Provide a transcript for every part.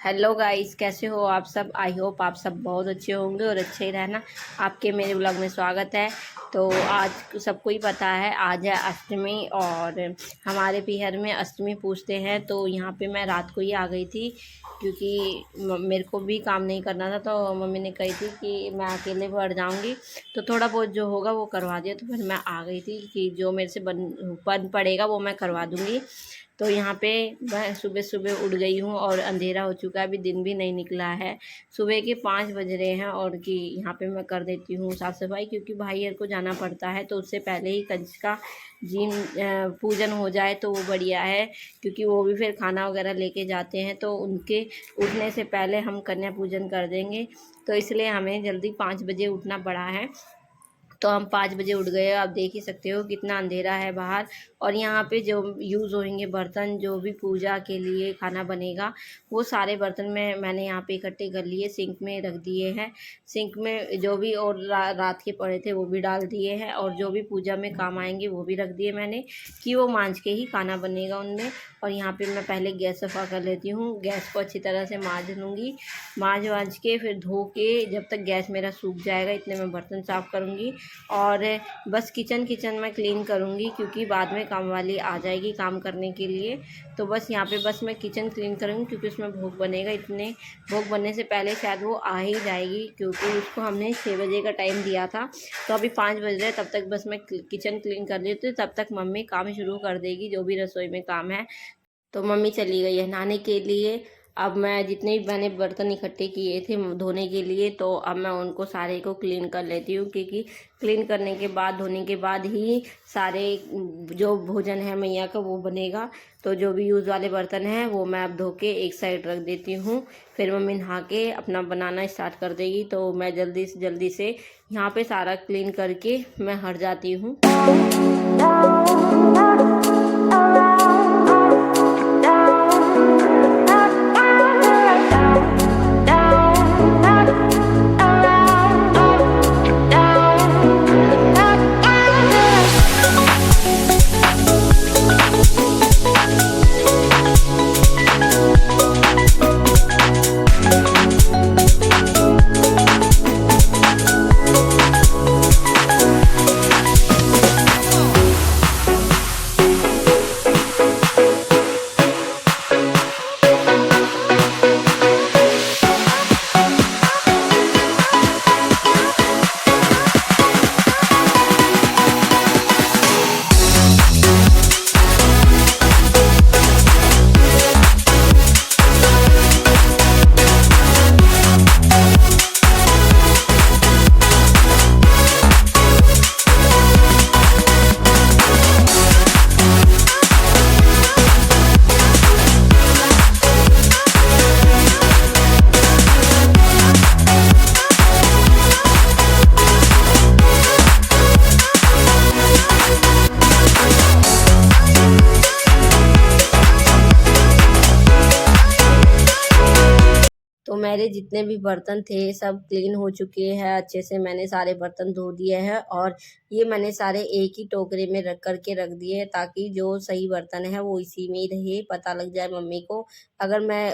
Hello guys, कैसे हो आप सब। आई होप आप सब बहुत अच्छे होंगे और अच्छे ही रहना। आपके मेरे ब्लॉग में स्वागत है। तो आज सबको ही पता है, आज है अष्टमी और हमारे पीहर में अष्टमी पूजते हैं। तो यहाँ पे मैं रात को ही आ गई थी क्योंकि मेरे को भी काम नहीं करना था। तो मम्मी ने कही थी कि मैं अकेले बढ़ जाऊँगी तो थोड़ा बहुत जो होगा वो करवा दिया। तो फिर मैं आ गई थी कि जो मेरे से बन पड़ेगा वो मैं करवा दूँगी। तो यहाँ पे मैं सुबह सुबह उठ गई हूँ और अंधेरा हो चुका है, अभी दिन भी नहीं निकला है। सुबह के 5 बज रहे हैं और कि यहाँ पे मैं कर देती हूँ साफ़ सफाई, क्योंकि भाई को जाना पड़ता है। तो उससे पहले ही कंजका जी पूजन हो जाए तो वो बढ़िया है, क्योंकि वो भी फिर खाना वगैरह लेके जाते हैं। तो उनके उठने से पहले हम कन्या पूजन कर देंगे। तो इसलिए हमें जल्दी 5 बजे उठना पड़ा है। तो हम 5 बजे उठ गए। आप देख ही सकते हो कितना अंधेरा है बाहर। और यहाँ पे जो यूज़ होंगे बर्तन, जो भी पूजा के लिए खाना बनेगा, वो सारे बर्तन मैंने यहाँ पे इकट्ठे कर लिए, सिंक में रख दिए हैं। सिंक में जो भी और रात के पड़े थे वो भी डाल दिए हैं, और जो भी पूजा में काम आएंगे वो भी रख दिए मैंने, कि वो मांज के ही खाना बनेगा उनमें। और यहाँ पे मैं पहले गैस सफ़ा कर लेती हूँ। गैस को अच्छी तरह से मांज लूँगी, मांज के फिर धो के जब तक गैस मेरा सूख जाएगा इतने में बर्तन साफ़ करूँगी। और बस किचन में क्लीन करूँगी, क्योंकि बाद में काम वाली आ जाएगी काम करने के लिए। तो बस यहाँ पे बस मैं किचन क्लीन करूँगी, क्योंकि उसमें भोग बनेगा। इतने भोग बनने से पहले शायद वो आ ही जाएगी, क्योंकि उसको हमने 6 बजे का टाइम दिया था। तो अभी 5 बज रहे हैं, तब तक बस मैं किचन क्लीन कर लेती हूँ। तब तक मम्मी काम शुरू कर देगी, जो भी रसोई में काम है। तो मम्मी चली गई है नहाने के लिए। अब मैं जितने भी मैंने बर्तन इकट्ठे किए थे धोने के लिए, तो अब मैं उनको सारे को क्लीन कर लेती हूँ, क्योंकि क्लीन करने के बाद, धोने के बाद ही सारे जो भोजन है मैया का वो बनेगा। तो जो भी यूज़ वाले बर्तन हैं वो मैं अब धो के एक साइड रख देती हूँ। फिर मम्मी नहा के अपना बनाना स्टार्ट कर देगी। तो मैं जल्दी से यहाँ पे सारा क्लीन करके मैं हट जाती हूँ। तो मेरे जितने भी बर्तन थे सब क्लीन हो चुके हैं अच्छे से। मैंने सारे बर्तन धो दिए हैं और ये मैंने सारे एक ही टोकरे में रख रख दिए हैं, ताकि जो सही बर्तन है वो इसी में ही रहे, पता लग जाए मम्मी को। अगर मैं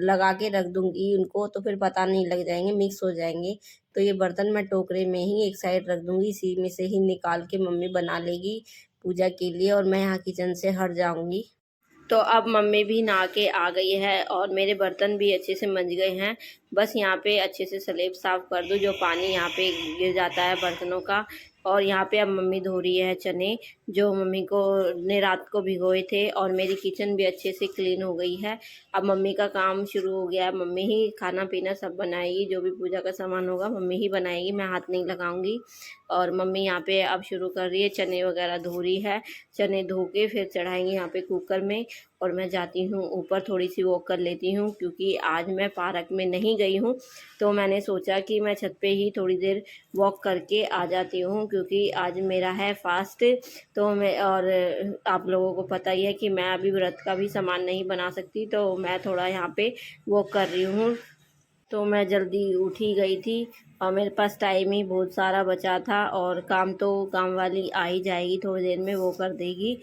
लगा के रख दूंगी उनको तो फिर पता नहीं लग जाएंगे, मिक्स हो जाएंगे। तो ये बर्तन मैं टोकरे में ही एक साइड रख दूंगी, इसी में से ही निकाल के मम्मी बना लेगी पूजा के लिए, और मैं यहाँ किचन से हट जाऊंगी। तो अब मम्मी भी नहा के आ गई है और मेरे बर्तन भी अच्छे से मंज गए हैं। बस यहाँ पे अच्छे से स्लेब साफ़ कर दूँ, जो पानी यहाँ पे गिर जाता है बर्तनों का। और यहाँ पे अब मम्मी धो रही है चने, जो मम्मी को ने रात को भिगोए थे। और मेरी किचन भी अच्छे से क्लीन हो गई है। अब मम्मी का काम शुरू हो गया है। मम्मी ही खाना पीना सब बनाएगी, जो भी पूजा का सामान होगा मम्मी ही बनाएगी, मैं हाथ नहीं लगाऊंगी। और मम्मी यहाँ पे अब शुरू कर रही है, चने वगैरह धो रही है। चने धो के फिर चढ़ाएंगे यहाँ पे कुकर में। और मैं जाती हूँ ऊपर, थोड़ी सी वॉक कर लेती हूँ, क्योंकि आज मैं पार्क में नहीं गई हूँ। तो मैंने सोचा कि मैं छत पे ही थोड़ी देर वॉक करके आ जाती हूँ, क्योंकि आज मेरा है फास्ट। तो मैं, और आप लोगों को पता ही है कि मैं अभी व्रत का भी सामान नहीं बना सकती, तो मैं थोड़ा यहाँ पे वॉक कर रही हूँ। तो मैं जल्दी उठ ही गई थी और मेरे पास टाइम ही बहुत सारा बचा था। और काम तो काम वाली आ ही जाएगी थोड़ी देर में, वो कर देगी।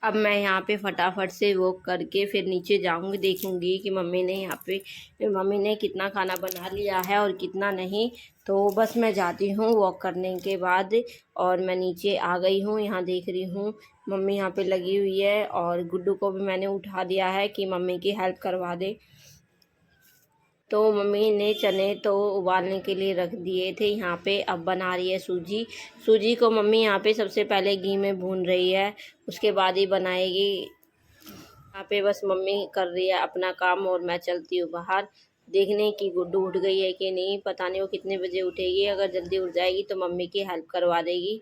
अब मैं यहाँ पे फटाफट से वॉक करके फिर नीचे जाऊँगी, देखूँगी कि मम्मी ने कितना खाना बना लिया है और कितना नहीं। तो बस मैं जाती हूँ वॉक करने के बाद और मैं नीचे आ गई हूँ। यहाँ देख रही हूँ मम्मी यहाँ पे लगी हुई है और गुड्डू को भी मैंने उठा दिया है कि मम्मी की हेल्प करवा दे। तो मम्मी ने चने तो उबालने के लिए रख दिए थे यहाँ पे। अब बना रही है सूजी। सूजी को मम्मी यहाँ पे सबसे पहले घी में भून रही है, उसके बाद ही बनाएगी। यहाँ पे बस मम्मी कर रही है अपना काम और मैं चलती हूँ बाहर देखने की गुड्डू उठ गई है कि नहीं। पता नहीं वो कितने बजे उठेगी, अगर जल्दी उठ जाएगी तो मम्मी की हेल्प करवा देगी,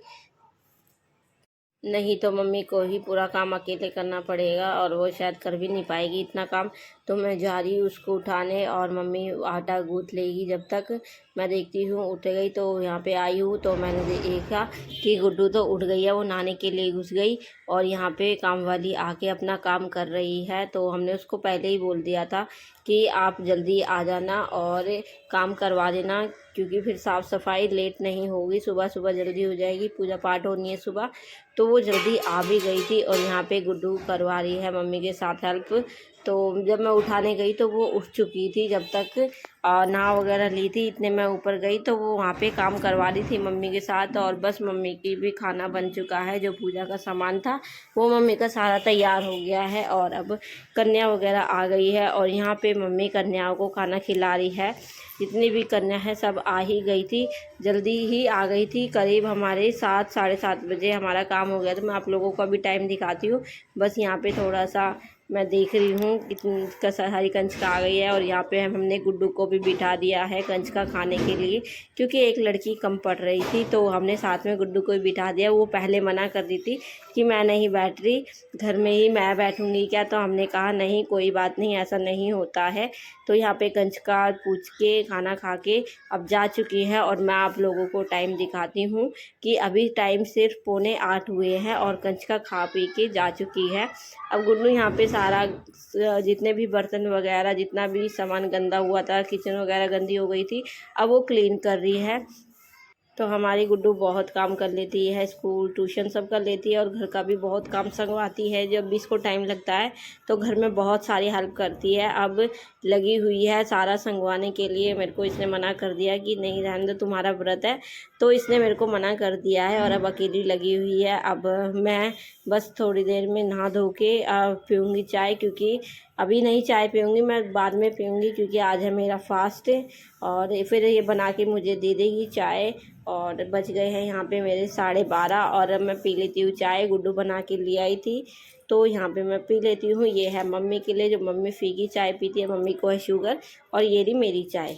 नहीं तो मम्मी को ही पूरा काम अकेले करना पड़ेगा और वो शायद कर भी नहीं पाएगी इतना काम। तो मैं जा रही हूँ उसको उठाने और मम्मी आटा गूँथ लेगी जब तक। मैं देखती हूँ उठ गई तो यहाँ पे आई हूँ तो मैंने देखा कि गुड्डू तो उठ गई है, वो नहाने के लिए घुस गई और यहाँ पे काम वाली आके अपना काम कर रही है। तो हमने उसको पहले ही बोल दिया था कि आप जल्दी आ जाना और काम करवा देना, क्योंकि फिर साफ़ सफाई लेट नहीं होगी, सुबह सुबह जल्दी हो जाएगी, पूजा पाठ होनी है सुबह। तो वो जल्दी आ भी गई थी और यहाँ पे गुड्डू करवा रही है मम्मी के साथ हेल्प। तो जब मैं उठाने गई तो वो उठ चुकी थी, जब तक नहा वगैरह ली थी इतने मैं ऊपर गई तो वो वहाँ पे काम करवा रही थी मम्मी के साथ। और बस मम्मी की भी खाना बन चुका है, जो पूजा का सामान था वो मम्मी का सारा तैयार हो गया है और अब कन्या वगैरह आ गई है और यहाँ पे मम्मी कन्याओं को खाना खिला रही है। जितनी भी कन्या है सब आ ही गई थी, जल्दी ही आ गई थी। करीब हमारे 7 साढ़े 7 बजे हमारा काम हो गया। तो मैं आप लोगों को अभी टाइम दिखाती हूँ। बस यहाँ पे थोड़ा सा मैं देख रही हूँ कितनी सारी कंचका आ गई है और यहाँ पे हमने गुड्डू को भी बिठा दिया है कंचका खाने के लिए, क्योंकि एक लड़की कम पड़ रही थी तो हमने साथ में गुड्डू को भी बिठा दिया। वो पहले मना कर दी थी कि मैं नहीं बैठ रही, घर में ही मैं बैठूंगी क्या। तो हमने कहा नहीं कोई बात नहीं, ऐसा नहीं होता है। तो यहाँ पे कंचका पूछ के खाना खा के अब जा चुकी है और मैं आप लोगों को टाइम दिखाती हूँ कि अभी टाइम सिर्फ 7:45 हुए हैं और कंचका खा पी के जा चुकी है। अब गुड्डू यहाँ पे सारा जितने भी बर्तन वगैरह जितना भी सामान गंदा हुआ था, किचन वगैरह गंदी हो गई थी, अब वो क्लीन कर रही है। तो हमारी गुड्डू बहुत काम कर लेती है, स्कूल ट्यूशन सब कर लेती है और घर का भी बहुत काम संगवाती है। जब भी इसको टाइम लगता है तो घर में बहुत सारी हेल्प करती है। अब लगी हुई है सारा संगवाने के लिए। मेरे को इसने मना कर दिया कि नहीं रहने दो, तुम्हारा व्रत है, तो इसने मेरे को मना कर दिया है और अब अकेली लगी हुई है। अब मैं बस थोड़ी देर में नहा धो के पीऊँगी चाय, क्योंकि अभी नहीं चाय पीऊँगी, मैं बाद में पीऊँगी क्योंकि आज है मेरा फास्ट। और फिर ये बना के मुझे दे देगी चाय। और बज गए हैं यहाँ पे मेरे 12:30 और अब मैं पी लेती हूँ चाय। गुड्डू बना के ले आई थी तो यहाँ पे मैं पी लेती हूँ। ये है मम्मी के लिए, जो मम्मी फीकी चाय पीती है, मम्मी को है शुगर, और ये रही मेरी चाय।